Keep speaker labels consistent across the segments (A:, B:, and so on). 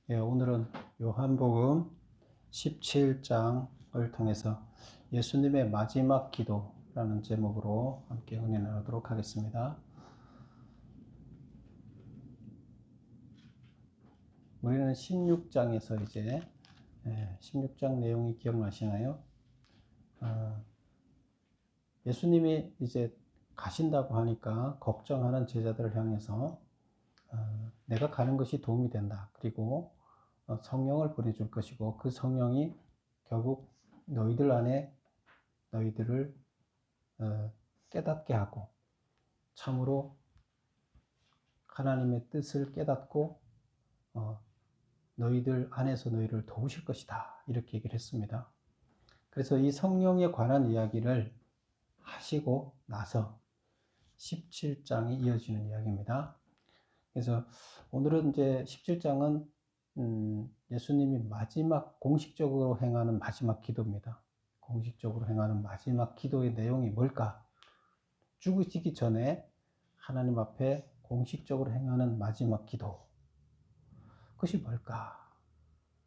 A: 예, 오늘은 요한복음 17장을 통해서 예수님의 마지막 기도라는 제목으로 함께 은혜 나누도록 하겠습니다. 우리는 16장에서 이제 16장 내용이 기억나시나요? 예수님이 이제 가신다고 하니까 걱정하는 제자들을 향해서 내가 가는 것이 도움이 된다. 그리고 성령을 보내줄 것이고 그 성령이 결국 너희들 안에 너희들을 깨닫게 하고 참으로 하나님의 뜻을 깨닫고 너희들 안에서 너희를 도우실 것이다. 이렇게 얘기를 했습니다. 그래서 이 성령에 관한 이야기를 하시고 나서 17장이 이어지는 이야기입니다. 그래서 오늘은 이제 17장은 예수님이 공식적으로 행하는 마지막 기도입니다. 공식적으로 행하는 마지막 기도의 내용이 뭘까? 죽으시기 전에 하나님 앞에 공식적으로 행하는 마지막 기도. 그것이 뭘까?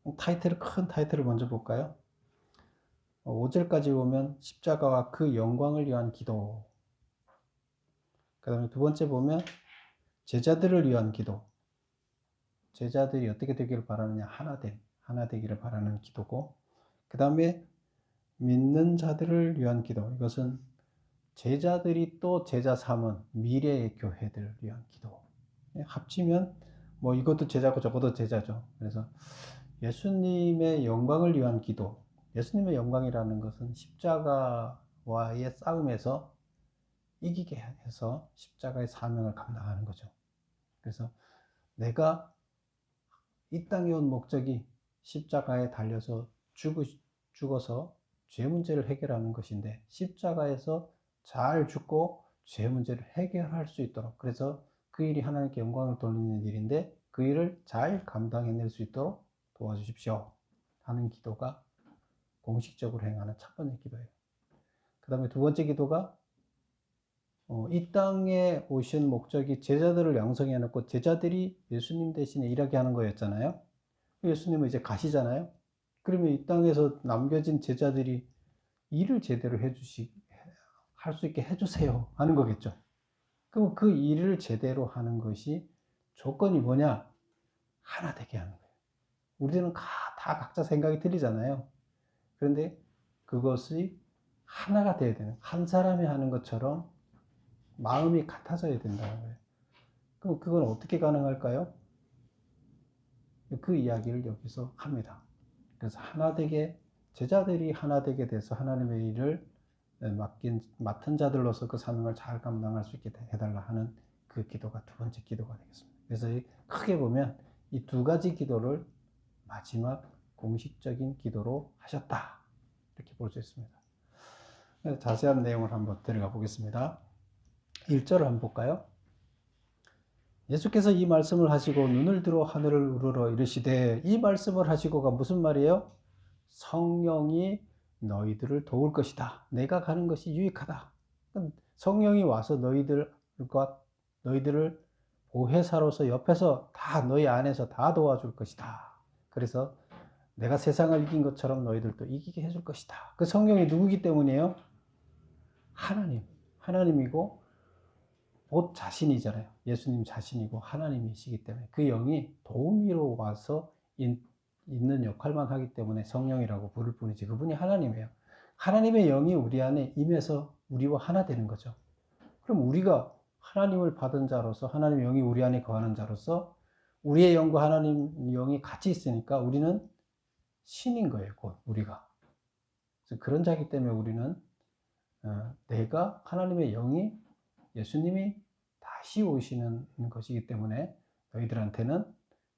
A: 큰 타이틀을 먼저 볼까요? 5절까지 보면 십자가와 그 영광을 위한 기도. 그 다음에 두 번째 보면 제자들을 위한 기도. 제자들이 어떻게 되기를 바라느냐? 하나 되기를 바라는 기도고, 그 다음에 믿는 자들을 위한 기도. 이것은 제자들이 또 제자 삼은 미래의 교회들을 위한 기도. 합치면 뭐 이것도 제자고 저것도 제자죠. 그래서 예수님의 영광을 위한 기도. 예수님의 영광이라는 것은 십자가와의 싸움에서 이기게 해서 십자가의 사명을 감당하는 거죠. 그래서 내가 이 땅에 온 목적이 십자가에 달려서 죽어서 죄 문제를 해결하는 것인데, 십자가에서 잘 죽고 죄 문제를 해결할 수 있도록, 그래서 그 일이 하나님께 영광을 돌리는 일인데 그 일을 잘 감당해낼 수 있도록 도와주십시오 하는 기도가 공식적으로 행하는 첫 번째 기도예요. 그 다음에 두 번째 기도가 이 땅에 오신 목적이 제자들을 양성해 놓고 제자들이 예수님 대신에 일하게 하는 거였잖아요. 예수님은 이제 가시잖아요. 그러면 이 땅에서 남겨진 제자들이 일을 제대로 할 수 있게 해주세요 하는 거겠죠. 그럼 그 일을 제대로 하는 것이 조건이 뭐냐? 하나 되게 하는 거예요. 우리는 다 각자 생각이 틀리잖아요. 그런데 그것이 하나가 돼야 되는, 한 사람이 하는 것처럼 마음이 같아져야 된다는 거예요. 그럼 그건 어떻게 가능할까요? 그 이야기를 여기서 합니다. 그래서 제자들이 하나 되게 돼서 하나님의 일을 맡은 자들로서 그 사명을 잘 감당할 수 있게 해달라 하는 그 기도가 두 번째 기도가 되겠습니다. 그래서 크게 보면 이 두 가지 기도를 마지막 공식적인 기도로 하셨다. 이렇게 볼 수 있습니다. 자세한 내용을 한번 들어가 보겠습니다. 1절을 한번 볼까요? 예수께서 이 말씀을 하시고 눈을 들어 하늘을 우러러 이르시되, 이 말씀을 하시고가 무슨 말이에요? 성령이 너희들을 도울 것이다. 내가 가는 것이 유익하다. 성령이 와서 너희들을 보혜사로서 옆에서 너희 안에서 다 도와줄 것이다. 그래서 내가 세상을 이긴 것처럼 너희들도 이기게 해줄 것이다. 그 성령이 누구기 때문이에요? 하나님이고 곧 자신이잖아요. 예수님 자신이고 하나님이시기 때문에 그 영이 도우미로 와서 있는 역할만 하기 때문에 성령이라고 부를 뿐이지 그분이 하나님이에요. 하나님의 영이 우리 안에 임해서 우리와 하나 되는 거죠. 그럼 우리가 하나님을 받은 자로서, 하나님의 영이 우리 안에 거하는 자로서 우리의 영과 하나님 영이 같이 있으니까 우리는 신인 거예요. 곧 우리가. 그래서 그런 자이기 때문에 우리는 내가 하나님의 영이, 예수님이 다시 오시는 것이기 때문에 너희들한테는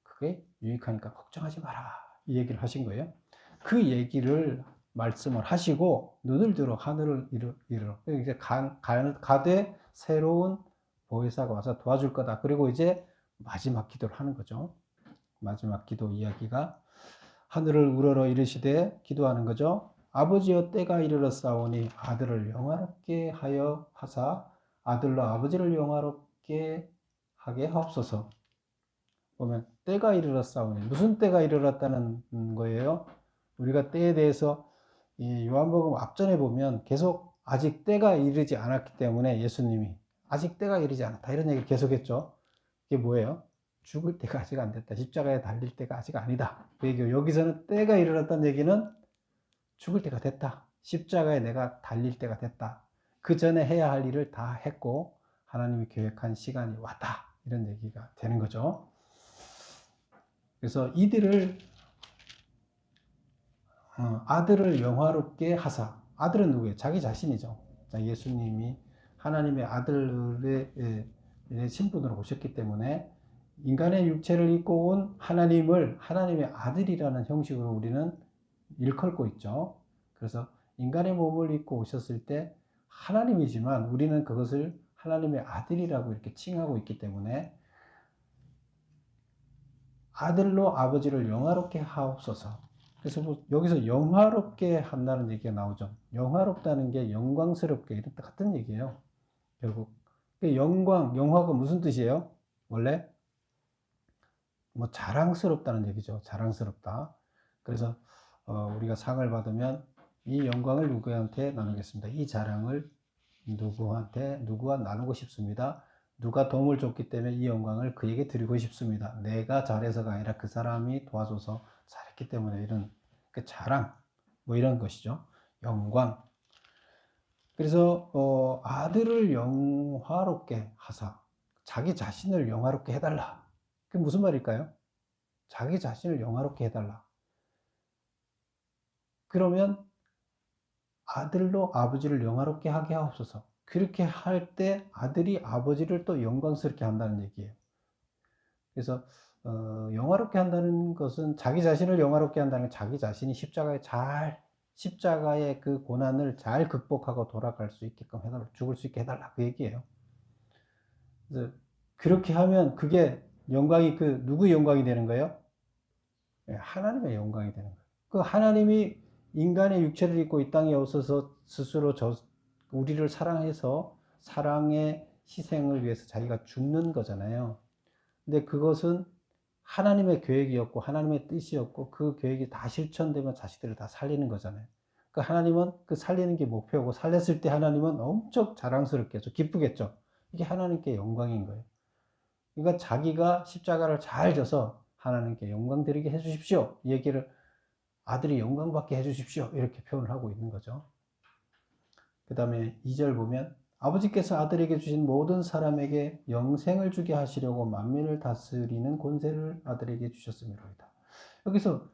A: 그게 유익하니까 걱정하지 마라. 이 얘기를 하신 거예요. 그 얘기를 말씀을 하시고 눈을 들어 하늘을 이르러 이제 가되 새로운 보혜사가 와서 도와줄 거다. 그리고 이제 마지막 기도를 하는 거죠. 마지막 기도 이야기가 하늘을 우러러 이르시되 기도하는 거죠. 아버지여 때가 이르렀사오니 아들을 영화롭게 하여 하사 아들로 아버지를 영화롭게 하게 하옵소서. 보면 때가 이르렀사오니, 무슨 때가 이르렀다는 거예요? 우리가 때에 대해서 이 요한복음 앞전에 보면 계속 아직 때가 이르지 않았기 때문에 예수님이 아직 때가 이르지 않았다 이런 얘기를 계속했죠. 이게 뭐예요? 죽을 때가 아직 안 됐다. 십자가에 달릴 때가 아직 아니다. 그 얘기예요. 여기서는 때가 이르렀다는 얘기는 죽을 때가 됐다. 십자가에 내가 달릴 때가 됐다. 그 전에 해야 할 일을 다 했고 하나님이 계획한 시간이 왔다. 이런 얘기가 되는 거죠. 그래서 이들을 아들을 영화롭게 하사. 아들은 누구예요? 자기 자신이죠. 예수님이 하나님의 아들의 신분으로 오셨기 때문에 인간의 육체를 입고 온 하나님을 하나님의 아들이라는 형식으로 우리는 일컬고 있죠. 그래서 인간의 몸을 입고 오셨을 때 하나님이지만 우리는 그것을 하나님의 아들이라고 이렇게 칭하고 있기 때문에 아들로 아버지를 영화롭게 하옵소서. 그래서 여기서 영화롭게 한다는 얘기가 나오죠. 영화롭다는 게 영광스럽게 이런 같은 얘기예요. 결국 영화가 무슨 뜻이에요? 원래 뭐 자랑스럽다는 얘기죠. 자랑스럽다. 그래서 우리가 상을 받으면 이 영광을 누구한테 나누겠습니다. 이 자랑을 누구와 나누고 싶습니다. 누가 도움을 줬기 때문에 이 영광을 그에게 드리고 싶습니다. 내가 잘해서가 아니라 그 사람이 도와줘서 잘했기 때문에 이런 그 자랑 뭐 이런 것이죠. 영광. 그래서 아들을 영화롭게 하사 자기 자신을 영화롭게 해달라. 그게 무슨 말일까요? 자기 자신을 영화롭게 해달라. 그러면 아들로 아버지를 영화롭게 하게 하옵소서. 그렇게 할 때 아들이 아버지를 또 영광스럽게 한다는 얘기예요. 그래서 영화롭게 한다는 것은 자기 자신을 영화롭게 한다는 건 자기 자신이 십자가의 그 고난을 잘 극복하고 돌아갈 수 있게끔 해달라, 죽을 수 있게 해달라 그 얘기예요. 그래서 그렇게 하면 그게 영광이 누구의 영광이 되는 거예요? 하나님의 영광이 되는 거예요. 그 하나님이 인간의 육체를 입고 이 땅에 오셔서 스스로 우리를 사랑해서 사랑의 희생을 위해서 자기가 죽는 거잖아요. 근데 그것은 하나님의 계획이었고 하나님의 뜻이었고 그 계획이 다 실천되면 자식들을 다 살리는 거잖아요. 그 하나님은 그 살리는 게 목표고 살렸을 때 하나님은 엄청 자랑스럽겠죠. 기쁘겠죠. 이게 하나님께 영광인 거예요. 그러니까 자기가 십자가를 잘 져서 하나님께 영광 드리게 해 주십시오. 이 얘기를 아들이 영광 받게 해 주십시오. 이렇게 표현을 하고 있는 거죠. 그 다음에 2절 보면 아버지께서 아들에게 주신 모든 사람에게 영생을 주게 하시려고 만민을 다스리는 권세를 아들에게 주셨음이로이다. 여기서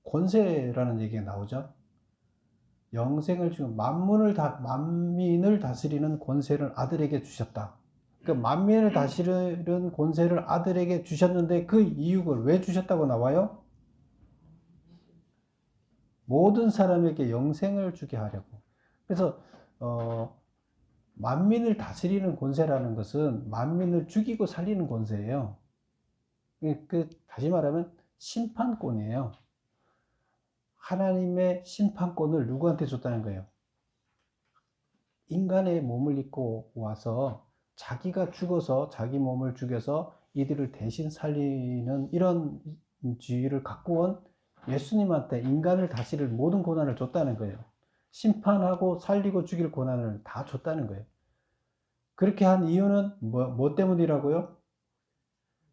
A: 권세라는 얘기가 나오죠. 영생을 주고 만민을 다스리는 권세를 아들에게 주셨다. 그 만민을 다스리는 권세를 아들에게 주셨는데 그 이유가 왜 주셨다고 나와요? 모든 사람에게 영생을 주게 하려고. 그래서 만민을 다스리는 권세라는 것은 만민을 죽이고 살리는 권세예요. 다시 말하면 심판권이에요. 하나님의 심판권을 누구한테 줬다는 거예요? 인간의 몸을 입고 와서 자기가 죽어서 자기 몸을 죽여서 이들을 대신 살리는 이런 지위를 갖고 온 예수님한테 인간을 다스릴 모든 고난을 줬다는 거예요. 심판하고 살리고 죽일 고난을 다 줬다는 거예요. 그렇게 한 이유는 뭐 때문이라고요?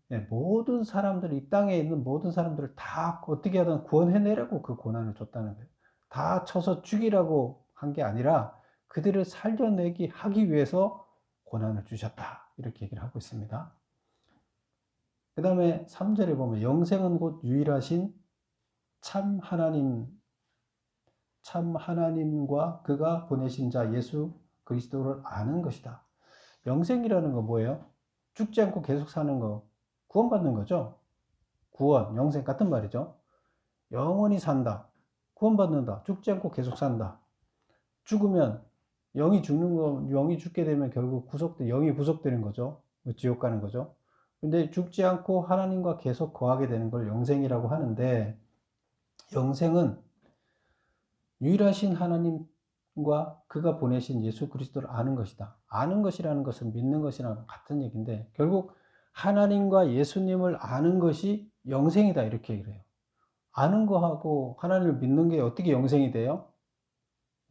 A: 네, 모든 사람들, 이 땅에 있는 모든 사람들을 다 어떻게 하든 구원해내라고 그 고난을 줬다는 거예요. 다 쳐서 죽이라고 한 게 아니라 그들을 살려내기 하기 위해서 고난을 주셨다. 이렇게 얘기를 하고 있습니다. 그 다음에 3절에 보면 영생은 곧 유일하신 참 하나님과 그가 보내신 자 예수 그리스도를 아는 것이다. 영생이라는 건 뭐예요? 죽지 않고 계속 사는 거, 구원받는 거죠. 구원, 영생 같은 말이죠. 영원히 산다. 구원받는다. 죽지 않고 계속 산다. 죽으면 영이 죽게 되면 결국 영이 구속되는 거죠. 지옥 가는 거죠. 근데 죽지 않고 하나님과 계속 거하게 되는 걸 영생이라고 하는데, 영생은 유일하신 하나님과 그가 보내신 예수 그리스도를 아는 것이다. 아는 것이라는 것은 믿는 것이랑 같은 얘기인데, 결국 하나님과 예수님을 아는 것이 영생이다 이렇게 얘기를 해요. 아는 거하고 하나님을 믿는 게 어떻게 영생이 돼요?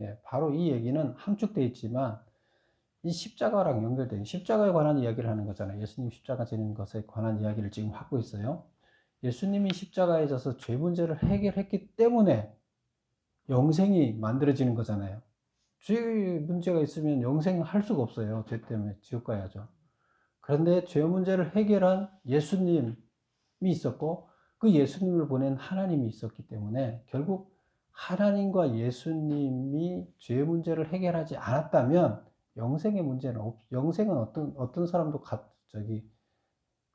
A: 예, 바로 이 얘기는 함축되어 있지만 이 십자가랑 연결된 십자가에 관한 이야기를 하는 거잖아요. 예수님 십자가 지는 것에 관한 이야기를 지금 하고 있어요. 예수님이 십자가에 져서 죄 문제를 해결했기 때문에 영생이 만들어지는 거잖아요. 죄 문제가 있으면 영생할 수가 없어요. 죄 때문에 지옥 가야죠. 그런데 죄 문제를 해결한 예수님이 있었고 그 예수님을 보낸 하나님이 있었기 때문에 결국 하나님과 예수님이 죄 문제를 해결하지 않았다면 영생의 문제는 영생은 어떤 사람도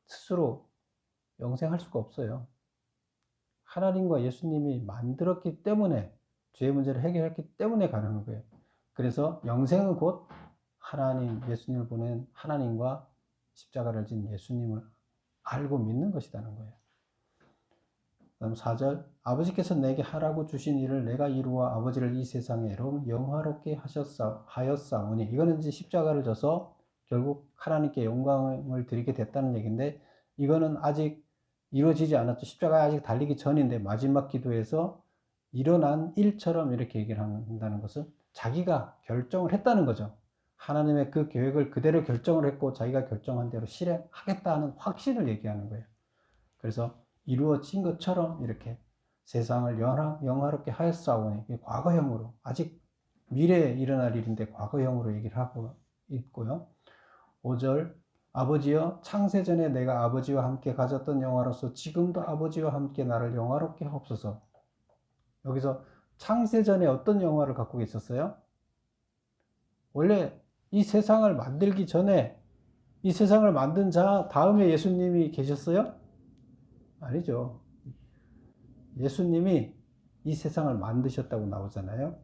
A: 스스로 영생할 수가 없어요. 하나님과 예수님이 만들었기 때문에 죄의 문제를 해결했기 때문에 가능한 거예요. 그래서 영생은 곧 하나님, 예수님을 보낸 하나님과 십자가를 진 예수님을 알고 믿는 것이라는 거예요. 다음 4절 아버지께서 내게 하라고 주신 일을 내가 이루어 아버지를 이 세상에 영화롭게 하였사오니 이거는 이제 십자가를 져서 결국 하나님께 영광을 드리게 됐다는 얘기인데 이거는 아직 이루어지지 않았죠. 십자가에 아직 달리기 전인데 마지막 기도에서 일어난 일처럼 이렇게 얘기를 한다는 것은 자기가 결정을 했다는 거죠. 하나님의 그 계획을 그대로 결정을 했고 자기가 결정한 대로 실행하겠다는 확신을 얘기하는 거예요. 그래서 이루어진 것처럼 이렇게 세상을 영화롭게 하였사오니 과거형으로 아직 미래에 일어날 일인데 과거형으로 얘기를 하고 있고요. 5절 아버지여 창세전에 내가 아버지와 함께 가졌던 영화로서 지금도 아버지와 함께 나를 영화롭게 하옵소서. 여기서 창세전에 어떤 영화를 갖고 있었어요? 원래 이 세상을 만들기 전에 이 세상을 만든 자 다음에 예수님이 계셨어요? 아니죠. 예수님이 이 세상을 만드셨다고 나오잖아요.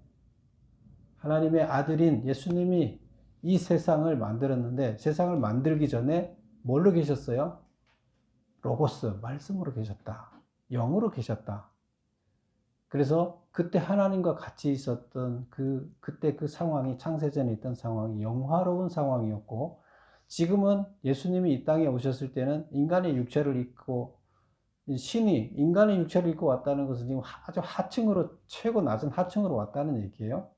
A: 하나님의 아들인 예수님이 이 세상을 만들었는데 세상을 만들기 전에 뭘로 계셨어요? 로고스, 말씀으로 계셨다. 영으로 계셨다. 그래서 그때 하나님과 같이 있었던 그때 그 상황이 창세전에 있던 상황이 영화로운 상황이었고 지금은 예수님이 이 땅에 오셨을 때는 인간의 육체를 입고 신이 인간의 육체를 입고 왔다는 것은 지금 아주 하층으로 최고 낮은 하층으로 왔다는 얘기예요.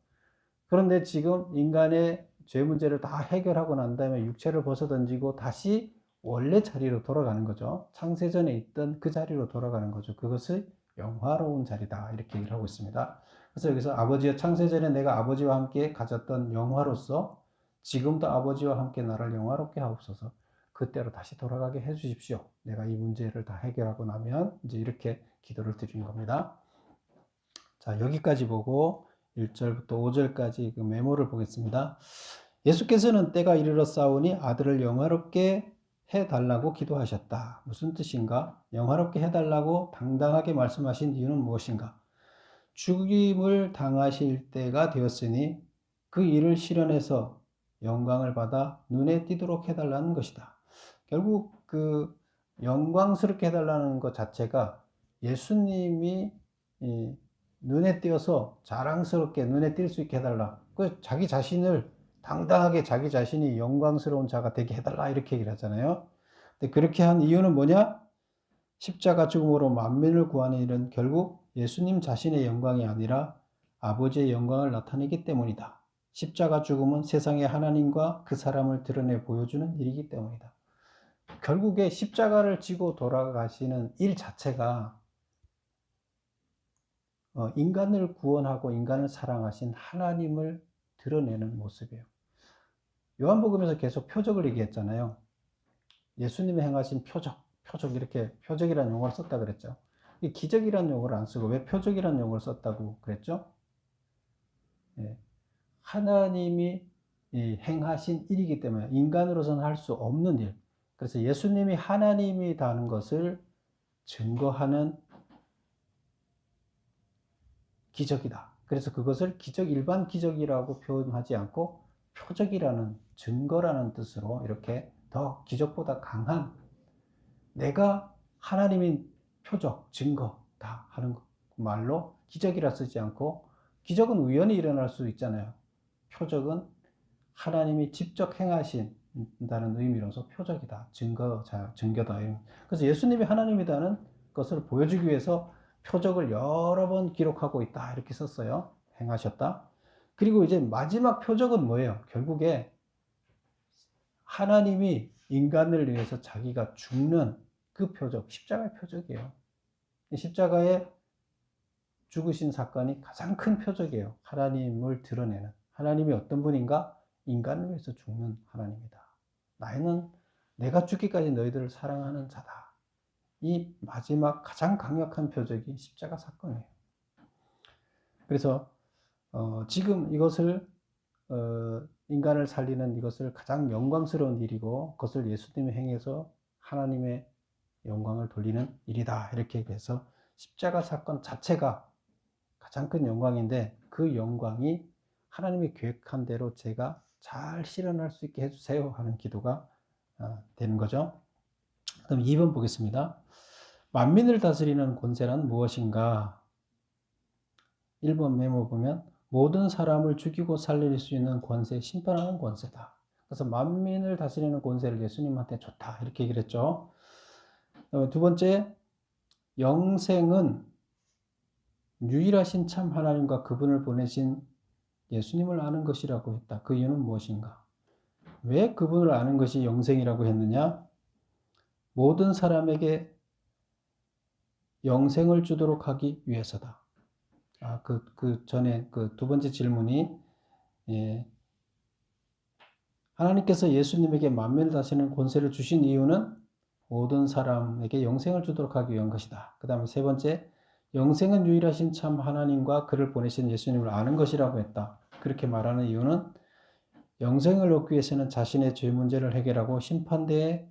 A: 그런데 지금 인간의 죄 문제를 다 해결하고 난 다음에 육체를 벗어던지고 다시 원래 자리로 돌아가는 거죠. 창세전에 있던 그 자리로 돌아가는 거죠. 그것을 영화로운 자리다 이렇게 얘기를 하고 있습니다. 그래서 여기서 아버지여 창세전에 내가 아버지와 함께 가졌던 영화로서 지금도 아버지와 함께 나를 영화롭게 하옵소서. 그때로 다시 돌아가게 해 주십시오. 내가 이 문제를 다 해결하고 나면 이제 이렇게 기도를 드리는 겁니다. 자, 여기까지 보고 1절부터 5절까지 그 메모를 보겠습니다. 예수께서는 때가 이르러 싸우니 아들을 영화롭게 해달라고 기도하셨다. 무슨 뜻인가? 영화롭게 해달라고 당당하게 말씀하신 이유는 무엇인가? 죽임을 당하실 때가 되었으니 그 일을 실현해서 영광을 받아 눈에 띄도록 해달라는 것이다. 결국 그 영광스럽게 해달라는 것 자체가 예수님이 눈에 띄어서 자랑스럽게 눈에 띌 수 있게 해달라. 그 자기 자신을 당당하게 자기 자신이 영광스러운 자가 되게 해달라 이렇게 얘기를 하잖아요. 근데 그렇게 한 이유는 뭐냐? 십자가 죽음으로 만민을 구하는 일은 결국 예수님 자신의 영광이 아니라 아버지의 영광을 나타내기 때문이다. 십자가 죽음은 세상의 하나님과 그 사람을 드러내 보여주는 일이기 때문이다. 결국에 십자가를 지고 돌아가시는 일 자체가 인간을 구원하고 인간을 사랑하신 하나님을 드러내는 모습이에요. 요한복음에서 계속 표적을 얘기했잖아요. 예수님이 행하신 표적 이렇게 표적이라는 용어를 썼다 그랬죠. 이 기적이라는 용어를 안 쓰고 왜 표적이라는 용어를 썼다고 그랬죠? 예. 하나님이 행하신 일이기 때문에 인간으로서는 할 수 없는 일. 그래서 예수님이 하나님이라는 것을 증거하는 기적이다. 그래서 그것을 일반 기적이라고 표현하지 않고 표적이라는 증거라는 뜻으로 이렇게 더 기적보다 강한 내가 하나님인 표적, 증거다 하는 말로 기적이라 쓰지 않고 기적은 우연히 일어날 수 있잖아요. 표적은 하나님이 직접 행하신 보여준다는 의미로서 표적이다, 증거다. 그래서 예수님이 하나님이라는 것을 보여주기 위해서 표적을 여러 번 기록하고 있다 이렇게 썼어요. 행하셨다. 그리고 이제 마지막 표적은 뭐예요? 결국에 하나님이 인간을 위해서 자기가 죽는 그 표적, 십자가의 표적이에요. 십자가에 죽으신 사건이 가장 큰 표적이에요. 하나님을 드러내는. 하나님이 어떤 분인가? 인간을 위해서 죽는 하나님이다. 나는 내가 죽기까지 너희들을 사랑하는 자다. 이 마지막 가장 강력한 표적이 십자가 사건이에요. 그래서 지금 이것을 인간을 살리는 이것을 가장 영광스러운 일이고 그것을 예수님의 행해서 하나님의 영광을 돌리는 일이다. 이렇게 해서 십자가 사건 자체가 가장 큰 영광인데 그 영광이 하나님이 계획한 대로 제가 잘 실현할 수 있게 해주세요 하는 기도가 되는 거죠. 그럼 2번 보겠습니다. 만민을 다스리는 권세란 무엇인가? 1번 메모 보면 모든 사람을 죽이고 살릴 수 있는 권세, 심판하는 권세다. 그래서 만민을 다스리는 권세를 예수님한테 줬다 이렇게 얘기를 했죠. 두 번째, 영생은 유일하신 참 하나님과 그분을 보내신 예수님을 아는 것이라고 했다. 그 이유는 무엇인가? 왜 그분을 아는 것이 영생이라고 했느냐? 모든 사람에게 영생을 주도록 하기 위해서다. 그 전에 그 두 번째 질문이, 하나님께서 예수님에게 만민을 다스리는 권세를 주신 이유는 모든 사람에게 영생을 주도록 하기 위한 것이다. 그 다음에 세 번째, 영생은 유일하신 참 하나님과 그를 보내신 예수님을 아는 것이라고 했다. 그렇게 말하는 이유는 영생을 얻기 위해서는 자신의 죄 문제를 해결하고 심판대에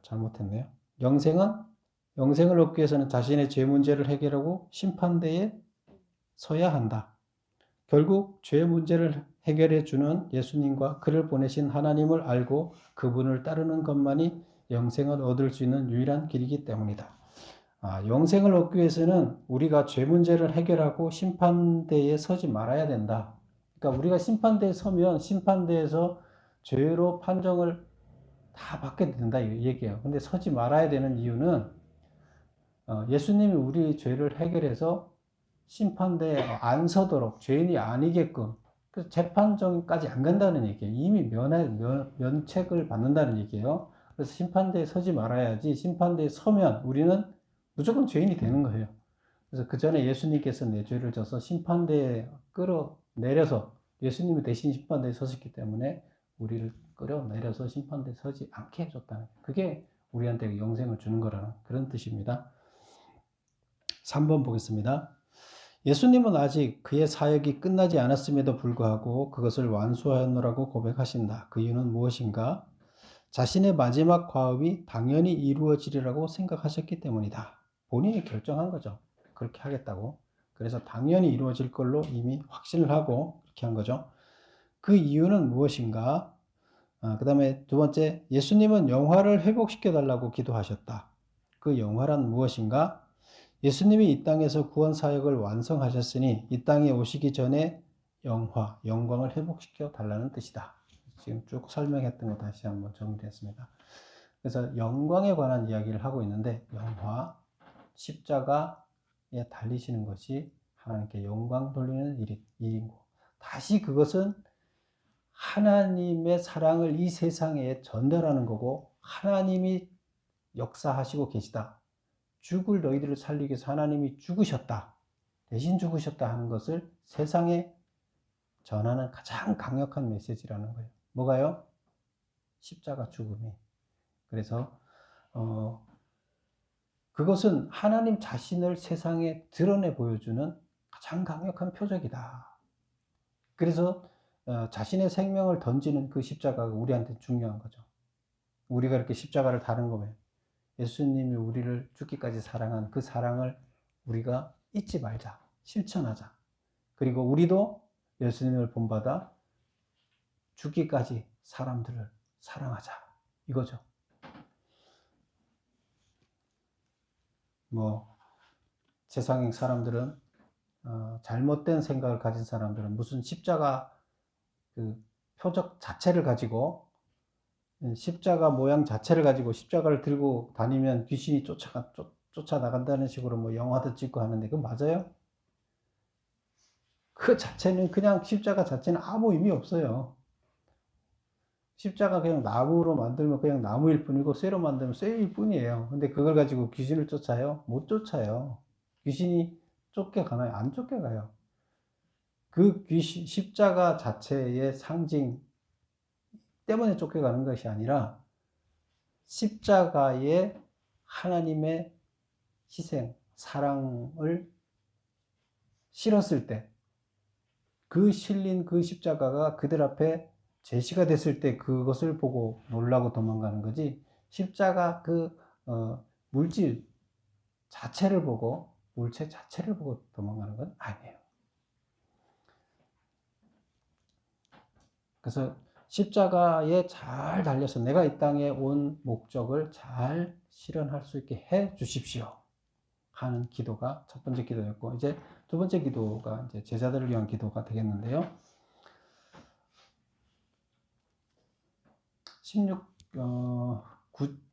A: 잘못했네요. 영생을 얻기 위해서는 자신의 죄 문제를 해결하고 심판대에 서야 한다. 결국 죄 문제를 해결해 주는 예수님과 그를 보내신 하나님을 알고 그분을 따르는 것만이 영생을 얻을 수 있는 유일한 길이기 때문이다. 영생을 얻기 위해서는 우리가 죄 문제를 해결하고 심판대에 서지 말아야 된다. 그러니까 우리가 심판대에 서면 심판대에서 죄로 판정을 다 받게 된다 이 얘기예요. 근데 서지 말아야 되는 이유는 예수님이 우리 죄를 해결해서 심판대에 안 서도록 죄인이 아니게끔 그래서 재판정까지 안 간다는 얘기예요. 이미 면책을 받는다는 얘기예요. 그래서 심판대에 서지 말아야지 심판대에 서면 우리는 무조건 죄인이 되는 거예요. 그래서 그 전에 예수님께서 내 죄를 져서 심판대에 끌어내려서 예수님이 대신 심판대에 서셨기 때문에 우리를 끌어내려서 심판대에 서지 않게 해줬다는 거예요. 그게 우리한테 영생을 주는 거라는 그런 뜻입니다. 3번 보겠습니다. 예수님은 아직 그의 사역이 끝나지 않았음에도 불구하고 그것을 완수하였노라고 고백하신다. 그 이유는 무엇인가? 자신의 마지막 과업이 당연히 이루어지리라고 생각하셨기 때문이다. 본인이 결정한 거죠. 그렇게 하겠다고. 그래서 당연히 이루어질 걸로 이미 확신을 하고 그렇게 한 거죠. 그 이유는 무엇인가? 그 다음에 두 번째, 예수님은 영화를 회복시켜 달라고 기도하셨다. 그 영화란 무엇인가? 예수님이 이 땅에서 구원 사역을 완성하셨으니 이 땅에 오시기 전에 영광을 회복시켜 달라는 뜻이다. 지금 쭉 설명했던 거 다시 한번 정리했습니다. 그래서 영광에 관한 이야기를 하고 있는데 영화, 십자가에 달리시는 것이 하나님께 영광 돌리는 일이고 다시 그것은 하나님의 사랑을 이 세상에 전달하는 거고 하나님이 역사하시고 계시다. 죽을 너희들을 살리기 위해서 하나님이 죽으셨다. 대신 죽으셨다 하는 것을 세상에 전하는 가장 강력한 메시지라는 거예요. 뭐가요? 십자가 죽음이. 그래서 그것은 하나님 자신을 세상에 드러내 보여주는 가장 강력한 표적이다. 그래서 자신의 생명을 던지는 그 십자가가 우리한테 중요한 거죠. 우리가 이렇게 십자가를 다른 거면 예수님이 우리를 죽기까지 사랑한 그 사랑을 우리가 잊지 말자. 실천하자. 그리고 우리도 예수님을 본받아 죽기까지 사람들을 사랑하자. 이거죠. 세상 사람들은 잘못된 생각을 가진 사람들은 무슨 십자가 그 표적 자체를 가지고, 십자가 모양 자체를 가지고 십자가를 들고 다니면 귀신이 쫓아나간다는 식으로 뭐 영화도 찍고 하는데, 그건 맞아요? 그 자체는, 그냥 십자가 자체는 아무 의미 없어요. 십자가 그냥 나무로 만들면 그냥 나무일 뿐이고, 쇠로 만들면 쇠일 뿐이에요. 근데 그걸 가지고 귀신을 쫓아요? 못 쫓아요. 귀신이 쫓겨가나요? 안 쫓겨가요. 그 십자가 자체의 상징 때문에 쫓겨가는 것이 아니라, 십자가에 하나님의 희생, 사랑을 실었을 때, 그 실린 그 십자가가 그들 앞에 제시가 됐을 때 그것을 보고 놀라고 도망가는 거지, 십자가 물질 자체를 보고, 물체 자체를 보고 도망가는 건 아니에요. 그래서 십자가에 잘 달려서 내가 이 땅에 온 목적을 잘 실현할 수 있게 해 주십시오 하는 기도가 첫 번째 기도였고, 이제 두 번째 기도가 이제 제자들을 위한 기도가 되겠는데요.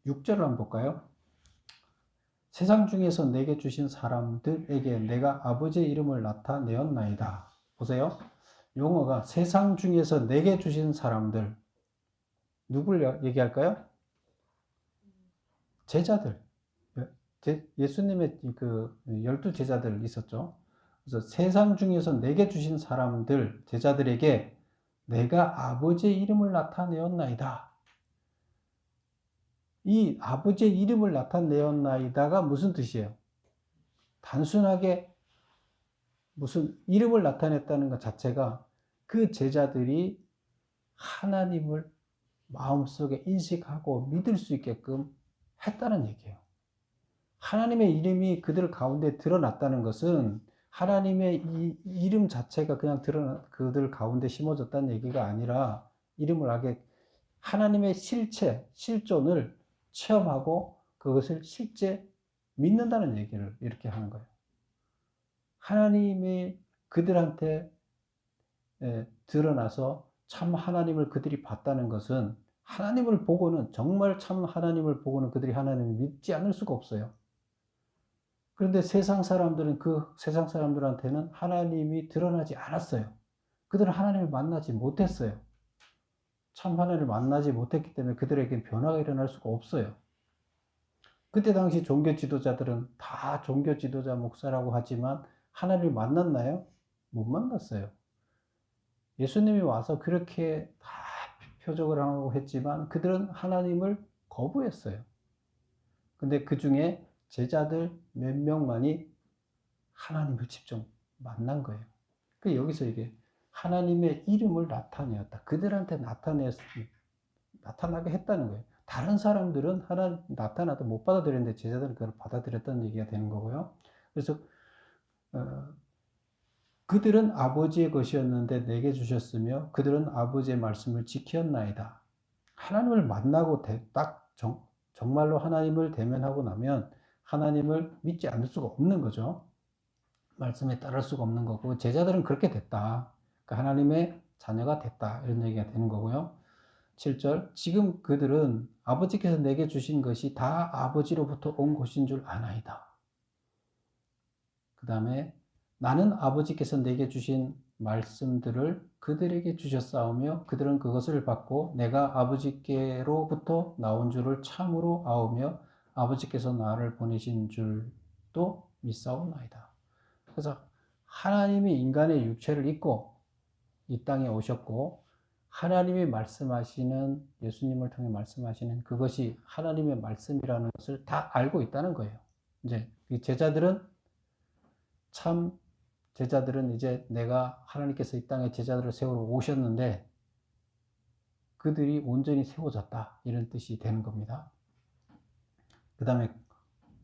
A: 6절을 한번 볼까요? 세상 중에서 내게 주신 사람들에게 내가 아버지의 이름을 나타내었나이다. 보세요. 용어가 세상 중에서 내게 주신 사람들. 누굴 얘기할까요? 제자들. 예수님의 그 12제자들 있었죠. 그래서 세상 중에서 내게 주신 사람들, 제자들에게 내가 아버지의 이름을 나타내었나이다. 이 아버지의 이름을 나타내었나이다가 무슨 뜻이에요? 단순하게 무슨 이름을 나타냈다는 것 자체가 그 제자들이 하나님을 마음속에 인식하고 믿을 수 있게끔 했다는 얘기예요. 하나님의 이름이 그들 가운데 드러났다는 것은 하나님의 이 이름 자체가 그냥 그들 가운데 심어졌다는 얘기가 아니라, 이름을 하게 하나님의 실체, 실존을 체험하고 그것을 실제 믿는다는 얘기를 이렇게 하는 거예요. 하나님이 그들한테 드러나서 참 하나님을 그들이 봤다는 것은, 하나님을 보고는, 정말 참 하나님을 보고는 그들이 하나님을 믿지 않을 수가 없어요. 그런데 세상 사람들한테는 하나님이 드러나지 않았어요. 그들은 하나님을 만나지 못했어요. 참 하나님을 만나지 못했기 때문에 그들에게 변화가 일어날 수가 없어요. 그때 당시 종교 지도자들은 다 종교 지도자 목사라고 하지만 하나님을 만났나요? 못 만났어요. 예수님이 와서 그렇게 다 표적을 하고 했지만 그들은 하나님을 거부했어요. 근데 그 중에 제자들 몇 명만이 하나님을 직접 만난 거예요. 그 여기서 이게 하나님의 이름을 나타내었다. 그들한테 나타나게 했다는 거예요. 다른 사람들은 하나님 나타나도 못 받아들였는데 제자들은 그걸 받아들였다는 얘기가 되는 거고요. 그래서 그들은 아버지의 것이었는데 내게 주셨으며 그들은 아버지의 말씀을 지켰나이다. 하나님을 만나고 정말로 하나님을 대면하고 나면 하나님을 믿지 않을 수가 없는 거죠. 말씀에 따를 수가 없는 거고, 제자들은 그렇게 됐다. 그러니까 하나님의 자녀가 됐다. 이런 얘기가 되는 거고요. 7절, 지금 그들은 아버지께서 내게 주신 것이 다 아버지로부터 온 것인 줄 아나이다. 그 다음에 나는 아버지께서 내게 주신 말씀들을 그들에게 주셨사오며 그들은 그것을 받고 내가 아버지께로부터 나온 줄을 참으로 아오며 아버지께서 나를 보내신 줄도 믿사오나이다. 그래서 하나님이 인간의 육체를 입고 이 땅에 오셨고, 하나님이 말씀하시는, 예수님을 통해 말씀하시는 그것이 하나님의 말씀이라는 것을 다 알고 있다는 거예요. 이제 이 제자들은 이제 내가 하나님께서 이 땅에 제자들을 세우러 오셨는데 그들이 온전히 세워졌다, 이런 뜻이 되는 겁니다. 그 다음에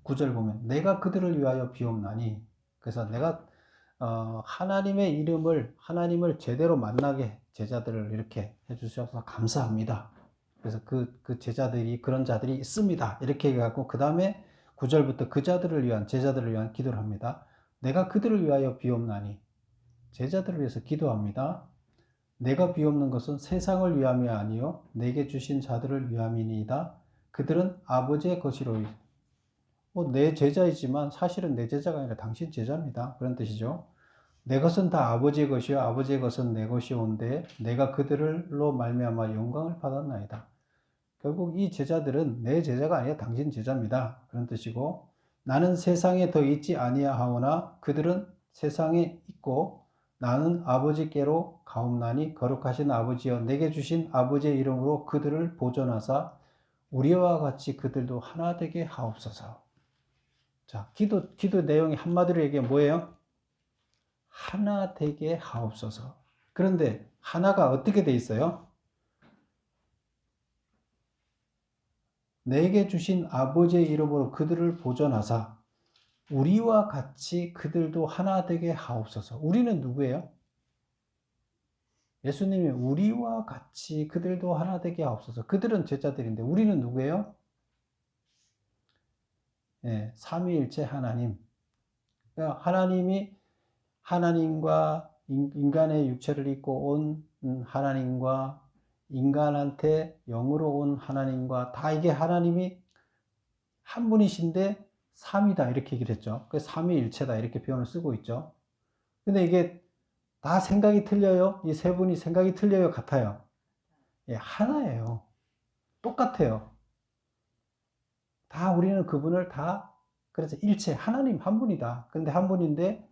A: 9절 보면 내가 그들을 위하여 비옵나니, 그래서 내가 하나님을 제대로 만나게 제자들을 이렇게 해주셔서 감사합니다. 그래서 그 제자들이, 그런 자들이 있습니다, 이렇게 얘기하고, 그 다음에 9절부터 제자들을 위한 기도를 합니다. 내가 그들을 위하여 비옵나니, 제자들을 위해서 기도합니다. 내가 비옵는 것은 세상을 위함이 아니요 내게 주신 자들을 위함이니이다. 그들은 아버지의 것이로이. 내 제자이지만 사실은 내 제자가 아니라 당신 제자입니다. 그런 뜻이죠. 내 것은 다 아버지의 것이요 아버지의 것은 내 것이온데 내가 그들로 말미암아 영광을 받았나이다. 결국 이 제자들은 내 제자가 아니라 당신 제자입니다. 그런 뜻이고, 나는 세상에 더 있지 아니하오나 그들은 세상에 있고 나는 아버지께로 가옵나니 거룩하신 아버지여 내게 주신 아버지의 이름으로 그들을 보존하사 우리와 같이 그들도 하나 되게 하옵소서. 자, 기도 내용이 한마디로 얘기하면 뭐예요? 하나 되게 하옵소서. 그런데 하나가 어떻게 돼 있어요? 내게 주신 아버지의 이름으로 그들을 보존하사 우리와 같이 그들도 하나 되게 하옵소서. 우리는 누구예요? 예수님이 우리와 같이 그들도 하나 되게 하옵소서. 그들은 제자들인데 우리는 누구예요? 네, 삼위일체 하나님. 그러니까 하나님이 하나님과 인간의 육체를 입고 온 하나님과 인간한테 영으로 온 하나님과 다 이게 하나님이 한 분이신데 삼이다 이렇게 얘기를 했죠. 그래서 삼위일체다 이렇게 표현을 쓰고 있죠. 근데 이게 다 생각이 틀려요? 이 세 분이 생각이 틀려요? 같아요? 예, 하나예요. 똑같아요. 다 우리는 그분을 다 그래서 일체 하나님 한 분이다. 근데 한 분인데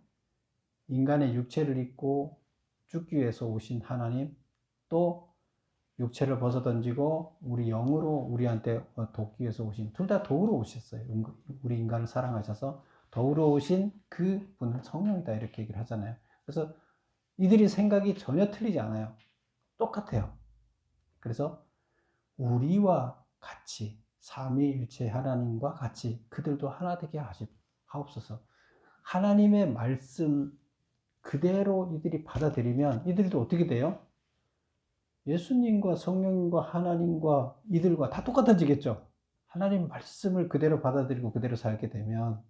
A: 인간의 육체를 입고 죽기 위해서 오신 하나님, 또 육체를 벗어던지고 우리 영으로 우리한테 돕기 위해서 오신, 둘 다 도우러 오셨어요. 우리 인간을 사랑하셔서 도우러 오신 그 분은 성령이다 이렇게 얘기를 하잖아요. 그래서 이들이 생각이 전혀 틀리지 않아요. 똑같아요. 그래서 우리와 같이 삼위일체 하나님과 같이 그들도 하나 되게 하옵소서. 하나님의 말씀 그대로 이들이 받아들이면 이들도 어떻게 돼요? 예수님과 성령님과 하나님과 이들과 다 똑같아지겠죠. 하나님 말씀을 그대로 받아들이고 그대로 살게 되면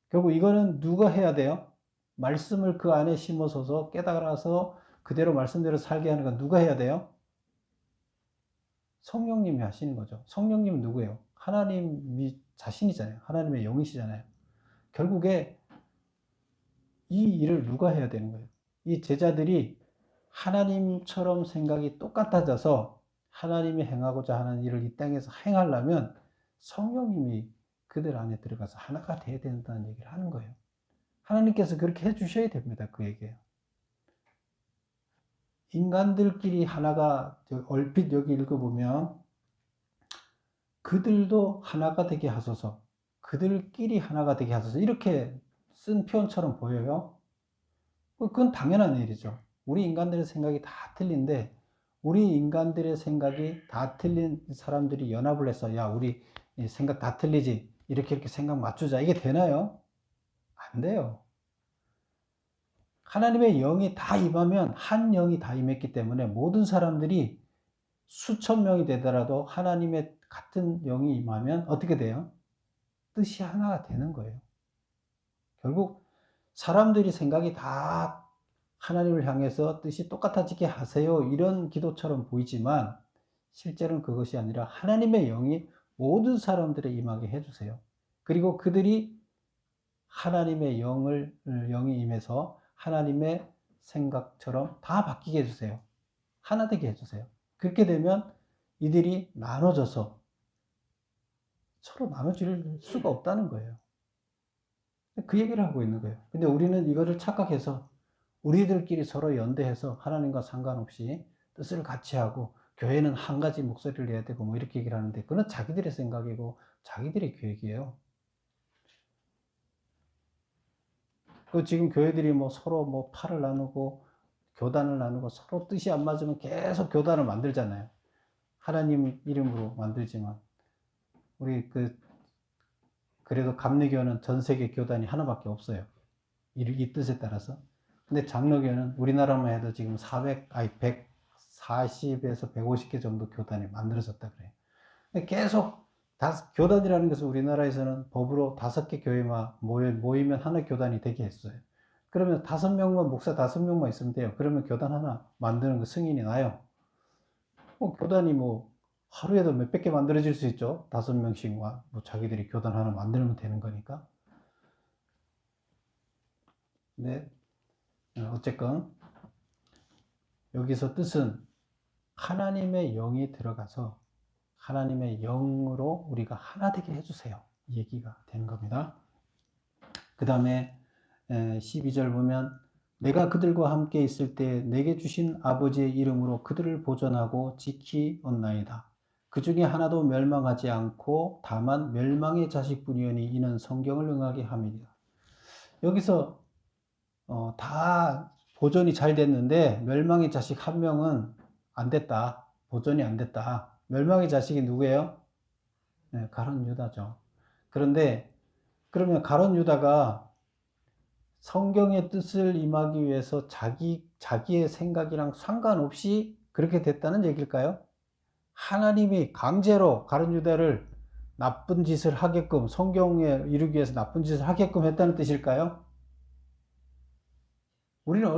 A: 결국 이거는 누가 해야 돼요? 말씀을 그 안에 심어서 깨달아서 그대로 말씀대로 살게 하는 건 누가 해야 돼요? 성령님이 하시는 거죠. 성령님은 누구예요? 하나님이 자신이잖아요. 하나님의 영이시잖아요. 결국에 이 일을 누가 해야 되는 거예요? 이 제자들이 하나님처럼 생각이 똑같아져서 하나님이 행하고자 하는 일을 이 땅에서 행하려면 성령님이 그들 안에 들어가서 하나가 되어야 된다는 얘기를 하는 거예요. 하나님께서 그렇게 해주셔야 됩니다. 그 얘기예요. 인간들끼리 하나가 얼핏 여기 읽어보면 그들도 하나가 되게 하소서, 그들끼리 하나가 되게 하소서 이렇게 쓴 표현처럼 보여요. 그건 당연한 일이죠. 우리 인간들의 생각이 다 틀린데 우리 인간들의 생각이 다 틀린 사람들이 연합을 해서 야 우리 생각 다 틀리지 이렇게 생각 맞추자 이게 되나요? 안 돼요. 하나님의 영이 다 임하면 한 영이 다 임했기 때문에 모든 사람들이 수천 명이 되더라도 하나님의 같은 영이 임하면 어떻게 돼요? 뜻이 하나가 되는 거예요. 결국 사람들이 생각이 다 하나님을 향해서 뜻이 똑같아지게 하세요 이런 기도처럼 보이지만 실제로는 그것이 아니라 하나님의 영이 모든 사람들에 임하게 해주세요. 그리고 그들이 하나님의 영이 임해서 하나님의 생각처럼 다 바뀌게 해주세요. 하나 되게 해주세요. 그렇게 되면 이들이 나눠져서 서로 나눠질 수가 없다는 거예요. 그 얘기를 하고 있는 거예요. 근데 우리는 이거를 착각해서 우리들끼리 서로 연대해서 하나님과 상관없이 뜻을 같이 하고 교회는 한 가지 목소리를 내야 되고 뭐 이렇게 얘기를 하는데 그건 자기들의 생각이고 자기들의 계획이에요. 그 지금 교회들이 뭐 서로 뭐 팔을 나누고 교단을 나누고 서로 뜻이 안 맞으면 계속 교단을 만들잖아요. 하나님 이름으로 만들지만 우리 그래도 감리교는 전 세계 교단이 하나밖에 없어요. 이 뜻에 따라서. 근데 장로교는 우리나라만 해도 지금 140에서 150개 정도 교단이 만들어졌다 그래요. 계속 교단이라는 것은 우리나라에서는 법으로 5개 교회만 모이면 하나 교단이 되게 했어요. 그러면 5명만, 목사 5명만 있으면 돼요. 그러면 교단 하나 만드는 거 승인이 나요. 교단이 하루에도 몇백 개 만들어질 수 있죠. 5명씩 자기들이 교단 하나 만들면 되는 거니까. 네. 어쨌건 여기서 뜻은 하나님의 영이 들어가서 하나님의 영으로 우리가 하나 되게 해주세요. 이 얘기가 되는 겁니다. 그 다음에 12절 보면 내가 그들과 함께 있을 때 내게 주신 아버지의 이름으로 그들을 보존하고 지키었나이다. 그 중에 하나도 멸망하지 않고 다만 멸망의 자식뿐이오니 이는 성경을 응하게 함이니라. 여기서 다 보존이 잘 됐는데 멸망의 자식 한 명은 안 됐다. 보존이 안 됐다. 멸망의 자식이 누구예요? 네, 가룟 유다죠. 그런데 그러면 가룟 유다가 성경의 뜻을 임하기 위해서 자기의 생각이랑 상관없이 그렇게 됐다는 얘기일까요? 하나님이 강제로 가룟 유다를 나쁜 짓을 하게끔, 성경에 이루기 위해서 나쁜 짓을 하게끔 했다는 뜻일까요? 우리는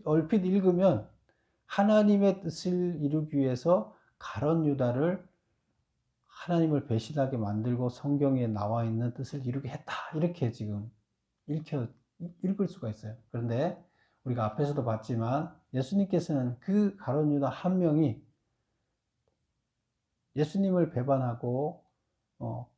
A: 얼핏 읽으면 하나님의 뜻을 이루기 위해서 가룟 유다를 하나님을 배신하게 만들고 성경에 나와 있는 뜻을 이루게 했다. 이렇게 지금 읽을 수가 있어요. 그런데 우리가 앞에서도 봤지만 예수님께서는 그 가룟 유다 한 명이 예수님을 배반하고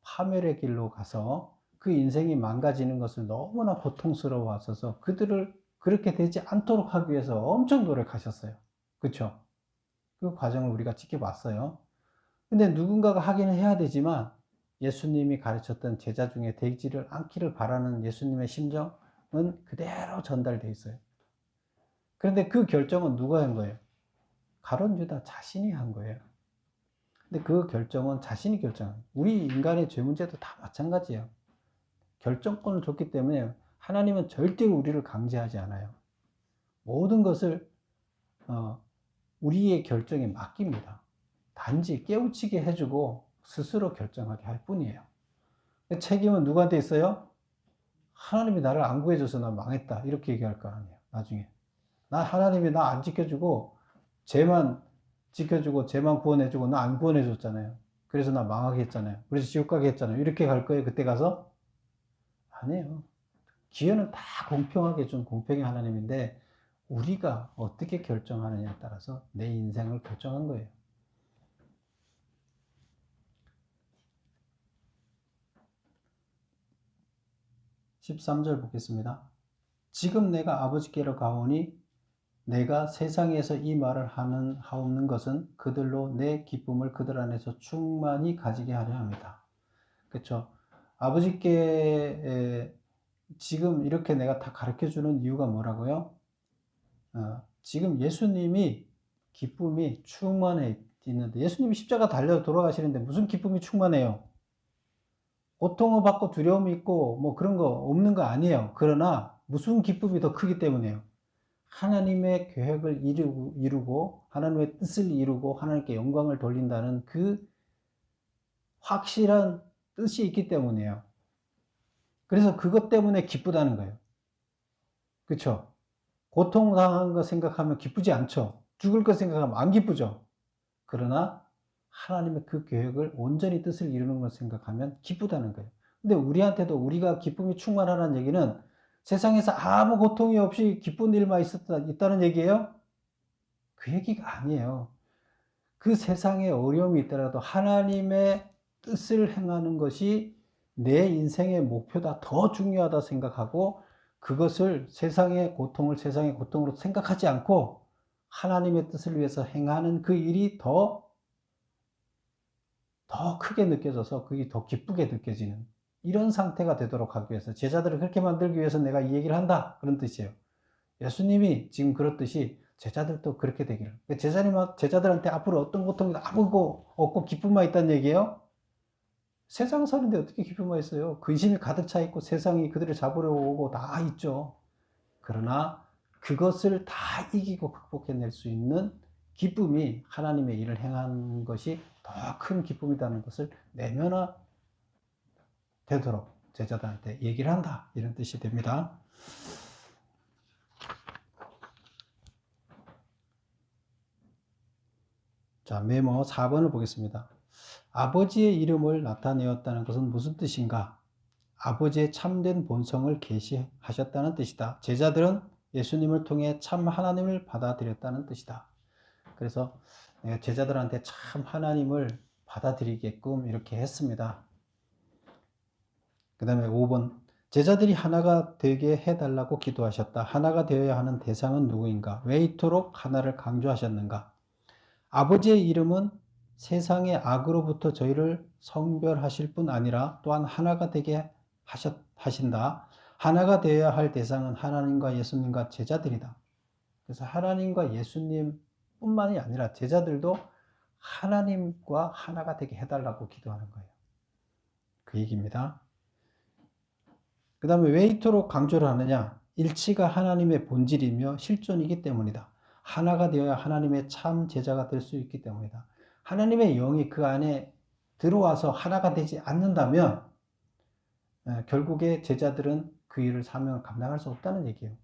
A: 파멸의 길로 가서 그 인생이 망가지는 것을 너무나 고통스러워 하셔서 그들을 그렇게 되지 않도록 하기 위해서 엄청 노력하셨어요. 그렇죠? 그 과정을 우리가 지켜봤어요. 근데 누군가가 하기는 해야 되지만 예수님이 가르쳤던 제자 중에 되지를 않기를 바라는 예수님의 심정은 그대로 전달되어 있어요. 그런데 그 결정은 누가 한 거예요? 가룟 유다 자신이 한 거예요. 근데 그 결정은 자신이 결정한, 우리 인간의 죄 문제도 다 마찬가지예요. 결정권을 줬기 때문에 하나님은 절대로 우리를 강제하지 않아요. 모든 것을 우리의 결정에 맡깁니다. 단지 깨우치게 해주고 스스로 결정하게 할 뿐이에요. 책임은 누구한테 있어요? 하나님이 나를 안 구해줘서 나 망했다 이렇게 얘기할 거 아니에요. 나중에 하나님이 나 안 지켜주고 쟤만 지켜주고 쟤만 구원해주고 나 안 구원해줬잖아요. 그래서 나 망하게 했잖아요. 그래서 지옥 가게 했잖아요. 이렇게 갈 거예요 그때 가서? 아니에요. 기회는 다 공평하게 준 공평의 하나님인데 우리가 어떻게 결정하느냐에 따라서 내 인생을 결정한 거예요. 13절 보겠습니다. 지금 내가 아버지께로 가오니 내가 세상에서 이 말을 하옵는 것은 그들로 내 기쁨을 그들 안에서 충만히 가지게 하려 합니다. 그렇죠? 아버지께 지금 이렇게 내가 다 가르쳐주는 이유가 뭐라고요? 지금 예수님이 기쁨이 충만해 있는데 예수님이 십자가 달려 돌아가시는데 무슨 기쁨이 충만해요? 고통을 받고 두려움이 있고 그런 거 없는 거 아니에요. 그러나 무슨 기쁨이 더 크기 때문에요. 하나님의 계획을 이루고 하나님의 뜻을 이루고 하나님께 영광을 돌린다는 그 확실한 뜻이 있기 때문이에요. 그래서 그것 때문에 기쁘다는 거예요. 그렇죠? 고통당한 거 생각하면 기쁘지 않죠. 죽을 거 생각하면 안 기쁘죠. 그러나 하나님의 그 계획을 온전히 뜻을 이루는 걸 생각하면 기쁘다는 거예요. 근데 우리한테도 우리가 기쁨이 충만하다는 얘기는 세상에서 아무 고통이 없이 기쁜 일만 있다는 얘기예요? 그 얘기가 아니에요. 그 세상에 어려움이 있더라도 하나님의 뜻을 행하는 것이 내 인생의 목표다, 더 중요하다 생각하고 그것을 세상의 고통으로 생각하지 않고 하나님의 뜻을 위해서 행하는 그 일이 더 크게 느껴져서 그게 더 기쁘게 느껴지는 이런 상태가 되도록 하기 위해서 제자들을 그렇게 만들기 위해서 내가 이 얘기를 한다 그런 뜻이에요. 예수님이 지금 그렇듯이 제자들도 그렇게 되기를. 제자들한테 앞으로 어떤 고통도 아무것도 없고 기쁨만 있다는 얘기예요. 세상 사는데 어떻게 기쁨만 있어요? 근심이 가득 차 있고 세상이 그들을 잡으려 오고 다 있죠. 그러나 그것을 다 이기고 극복해낼 수 있는 기쁨이 하나님의 일을 행하는 것이 더 큰 기쁨이라는 것을 내면화 되도록 제자들한테 얘기를 한다 이런 뜻이 됩니다. 자, 메모 4번을 보겠습니다. 아버지의 이름을 나타내었다는 것은 무슨 뜻인가? 아버지의 참된 본성을 계시하셨다는 뜻이다. 제자들은 예수님을 통해 참 하나님을 받아들였다는 뜻이다. 그래서 제자들한테 참 하나님을 받아들이게끔 이렇게 했습니다. 그 다음에 5번. 제자들이 하나가 되게 해달라고 기도하셨다. 하나가 되어야 하는 대상은 누구인가? 왜 이토록 하나를 강조하셨는가? 아버지의 이름은 세상의 악으로부터 저희를 성별하실 뿐 아니라 또한 하나가 되게 하신다. 하나가 되어야 할 대상은 하나님과 예수님과 제자들이다. 그래서 하나님과 예수님 뿐만이 아니라 제자들도 하나님과 하나가 되게 해달라고 기도하는 거예요. 그 얘기입니다. 그 다음에 왜 이토록 강조를 하느냐? 일치가 하나님의 본질이며 실존이기 때문이다. 하나가 되어야 하나님의 참 제자가 될 수 있기 때문이다. 하나님의 영이 그 안에 들어와서 하나가 되지 않는다면 결국에 제자들은 그 일을 사명을 감당할 수 없다는 얘기예요.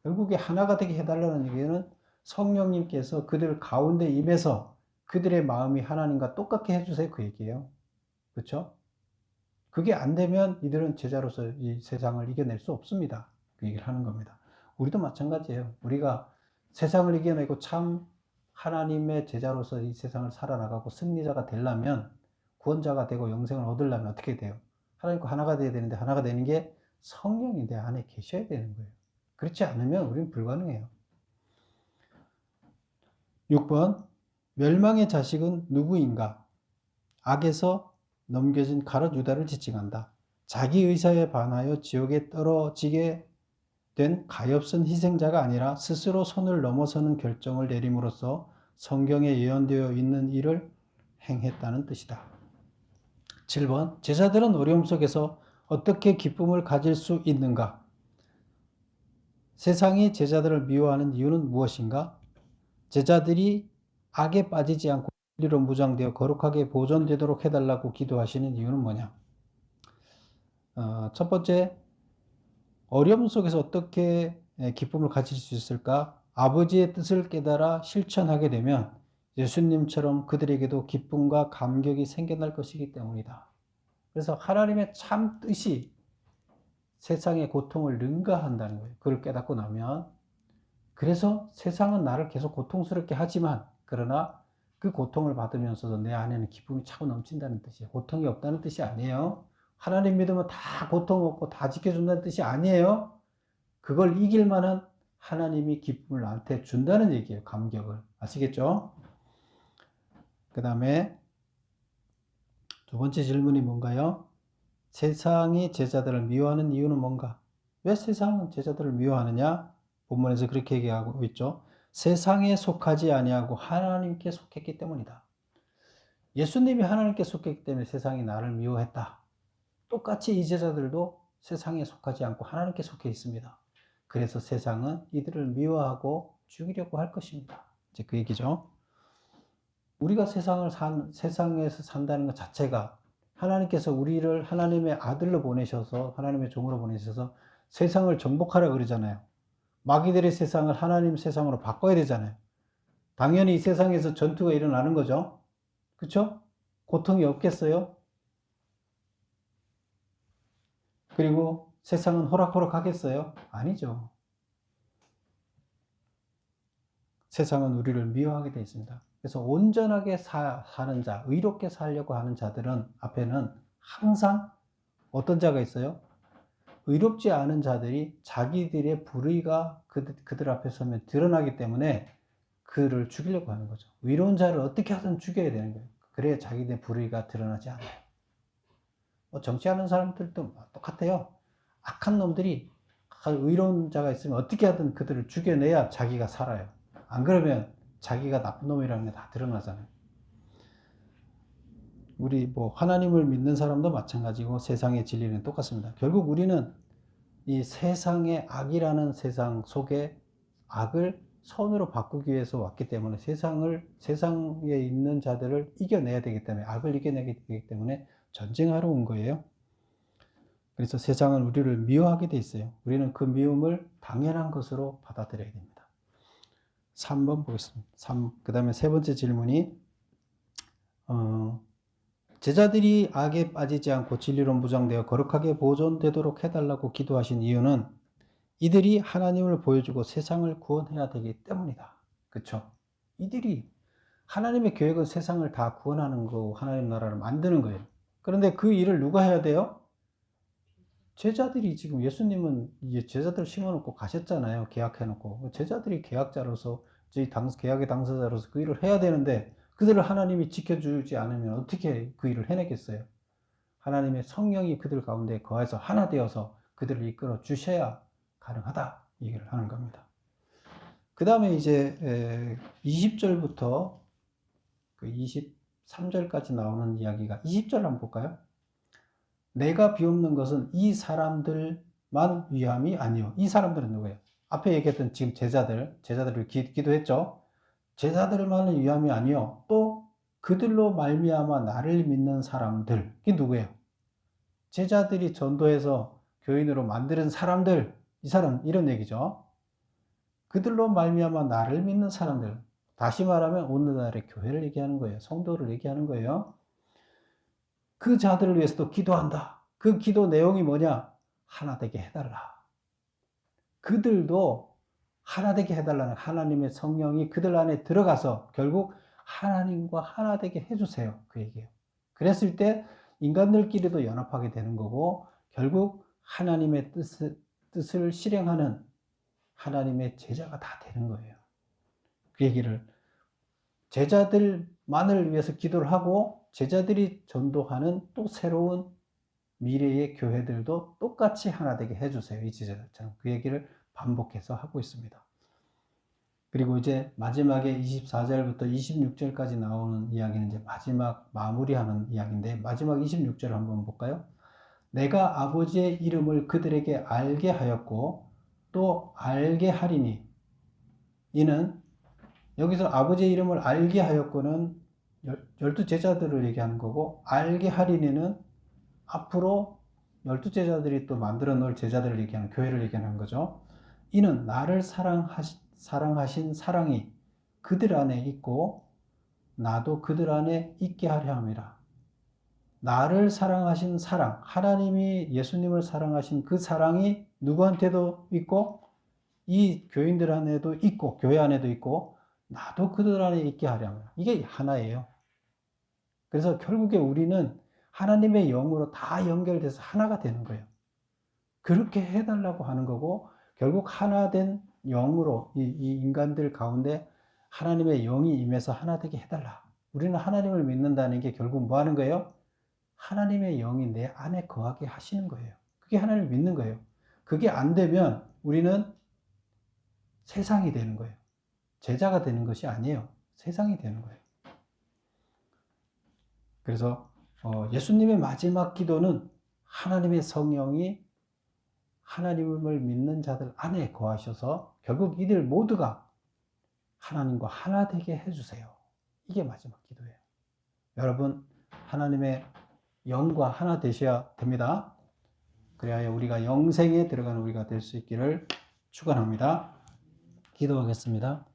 A: 결국에 하나가 되게 해달라는 얘기는 성령님께서 그들 가운데 임해서 그들의 마음이 하나님과 똑같게 해주세요. 그 얘기예요. 그렇죠? 그게 안 되면 이들은 제자로서 이 세상을 이겨낼 수 없습니다. 그 얘기를 하는 겁니다. 우리도 마찬가지예요. 우리가 세상을 이겨내고 참 하나님의 제자로서 이 세상을 살아나가고 승리자가 되려면, 구원자가 되고 영생을 얻으려면 어떻게 돼요? 하나님과 하나가 돼야 되는데, 하나가 되는 게 성령이 내 안에 계셔야 되는 거예요. 그렇지 않으면 우리는 불가능해요. 6번. 멸망의 자식은 누구인가? 악에서 넘겨진 가롯 유다를 지칭한다. 자기 의사에 반하여 지옥에 떨어지게 된 가엾은 희생자가 아니라 스스로 선을 넘어서는 결정을 내림으로써 성경에 예언되어 있는 일을 행했다는 뜻이다. 7번. 제자들은 어려움 속에서 어떻게 기쁨을 가질 수 있는가? 세상이 제자들을 미워하는 이유는 무엇인가? 제자들이 악에 빠지지 않고 진리로 무장되어 거룩하게 보존되도록 해달라고 기도하시는 이유는 뭐냐? 첫 번째, 어려움 속에서 어떻게 기쁨을 가질 수 있을까? 아버지의 뜻을 깨달아 실천하게 되면 예수님처럼 그들에게도 기쁨과 감격이 생겨날 것이기 때문이다. 그래서 하나님의 참 뜻이 세상의 고통을 능가한다는 거예요. 그걸 깨닫고 나면. 그래서 세상은 나를 계속 고통스럽게 하지만, 그러나 그 고통을 받으면서도 내 안에는 기쁨이 차고 넘친다는 뜻이에요. 고통이 없다는 뜻이 아니에요. 하나님 믿으면 다 고통 없고 다 지켜준다는 뜻이 아니에요. 그걸 이길 만한 하나님이 기쁨을 나한테 준다는 얘기예요. 감격을. 아시겠죠? 그 다음에 두 번째 질문이 뭔가요? 세상이 제자들을 미워하는 이유는 뭔가? 왜 세상은 제자들을 미워하느냐? 본문에서 그렇게 얘기하고 있죠. 세상에 속하지 아니하고 하나님께 속했기 때문이다. 예수님이 하나님께 속했기 때문에 세상이 나를 미워했다. 똑같이 이 제자들도 세상에 속하지 않고 하나님께 속해 있습니다. 그래서 세상은 이들을 미워하고 죽이려고 할 것입니다. 이제 그 얘기죠. 우리가 세상에서 산다는 것 자체가 하나님께서 우리를 하나님의 아들로 보내셔서, 하나님의 종으로 보내셔서 세상을 정복하라 그러잖아요. 마귀들의 세상을 하나님 세상으로 바꿔야 되잖아요. 당연히 이 세상에서 전투가 일어나는 거죠. 그렇죠? 고통이 없겠어요? 그리고 세상은 호락호락 하겠어요? 아니죠. 세상은 우리를 미워하게 되어 있습니다. 그래서 온전하게 사는 자, 의롭게 살려고 하는 자들은 앞에는 항상 어떤 자가 있어요? 의롭지 않은 자들이 자기들의 불의가 그들 앞에 서면 드러나기 때문에 그를 죽이려고 하는 거죠. 의로운 자를 어떻게 하든 죽여야 되는 거예요. 그래야 자기들의 불의가 드러나지 않아요. 정치하는 사람들도 똑같아요. 악한 놈들이 의로운 자가 있으면 어떻게 하든 그들을 죽여내야 자기가 살아요. 안 그러면 자기가 나쁜 놈이라는 게 다 드러나잖아요. 우리 하나님을 믿는 사람도 마찬가지고 세상의 진리는 똑같습니다. 결국 우리는 이 세상의 악이라는 세상 속에 악을 선으로 바꾸기 위해서 왔기 때문에 세상에 있는 자들을 이겨내야 되기 때문에, 악을 이겨내야 되기 때문에 전쟁하러 온 거예요. 그래서 세상은 우리를 미워하게 돼 있어요. 우리는 그 미움을 당연한 것으로 받아들여야 됩니다. 3번 보겠습니다. 그 다음에 세 번째 질문이 제자들이 악에 빠지지 않고 진리로 무장되어 거룩하게 보존되도록 해달라고 기도하신 이유는 이들이 하나님을 보여주고 세상을 구원해야 되기 때문이다. 그렇죠? 이들이 하나님의 계획은 세상을 다 구원하는 거고 하나님 나라를 만드는 거예요. 그런데 그 일을 누가 해야 돼요? 제자들이. 지금 예수님은 이제 제자들 심어놓고 가셨잖아요. 계약해놓고. 제자들이 계약자로서, 저희 계약의 당사자로서 그 일을 해야 되는데 그들을 하나님이 지켜주지 않으면 어떻게 그 일을 해내겠어요? 하나님의 성령이 그들 가운데 거해서 하나 되어서 그들을 이끌어 주셔야 가능하다, 이 얘기를 하는 겁니다. 그 다음에 이제 20절부터 그 23절까지 나오는 이야기가, 20절 한번 볼까요? 내가 비옵는 것은 이 사람들만 위함이 아니요. 이 사람들은 누구예요? 앞에 얘기했던 지금 제자들을 기도했죠. 제자들만을 위함이 아니요. 또 그들로 말미암아 나를 믿는 사람들. 이게 누구예요? 제자들이 전도해서 교인으로 만드는 사람들. 이 사람, 이런 얘기죠. 그들로 말미암아 나를 믿는 사람들. 다시 말하면 오늘날의 교회를 얘기하는 거예요. 성도를 얘기하는 거예요. 그 자들을 위해서도 기도한다. 그 기도 내용이 뭐냐? 하나 되게 해달라. 그들도 하나 되게 해달라는, 하나님의 성령이 그들 안에 들어가서 결국 하나님과 하나 되게 해주세요. 그 얘기예요. 그랬을 때 인간들끼리도 연합하게 되는 거고 결국 하나님의 뜻을 실행하는 하나님의 제자가 다 되는 거예요. 그 얘기를, 제자들만을 위해서 기도를 하고 제자들이 전도하는 또 새로운 미래의 교회들도 똑같이 하나 되게 해주세요. 이 제자들처럼. 그 얘기를 반복해서 하고 있습니다. 그리고 이제 마지막에 24절부터 26절까지 나오는 이야기는 이제 마지막 마무리하는 이야기인데, 마지막 26절 한번 볼까요? 내가 아버지의 이름을 그들에게 알게 하였고 또 알게 하리니. 이는 여기서 아버지의 이름을 알게 하였고는 12제자들을 얘기하는 거고, 알게 하리니는 앞으로 12제자들이 또 만들어 놓을 제자들을 얘기하는, 교회를 얘기하는 거죠. 이는 나를 사랑하신 사랑이 그들 안에 있고 나도 그들 안에 있게 하려 함이라. 나를 사랑하신 사랑, 하나님이 예수님을 사랑하신 그 사랑이 누구한테도 있고 이 교인들 안에도 있고 교회 안에도 있고 나도 그들 안에 있게 하려 함이라. 이게 하나예요. 그래서 결국에 우리는 하나님의 영으로 다 연결돼서 하나가 되는 거예요. 그렇게 해달라고 하는 거고, 결국 하나 된 영으로 이 인간들 가운데 하나님의 영이 임해서 하나 되게 해달라. 우리는 하나님을 믿는다는 게 결국 뭐 하는 거예요? 하나님의 영이 내 안에 거하게 하시는 거예요. 그게 하나님을 믿는 거예요. 그게 안 되면 우리는 세상이 되는 거예요. 제자가 되는 것이 아니에요. 세상이 되는 거예요. 그래서 예수님의 마지막 기도는 하나님의 성령이 하나님을 믿는 자들 안에 거하셔서 결국 이들 모두가 하나님과 하나 되게 해주세요. 이게 마지막 기도예요. 여러분, 하나님의 영과 하나 되셔야 됩니다. 그래야 우리가 영생에 들어가는 우리가 될 수 있기를 축원합니다. 기도하겠습니다.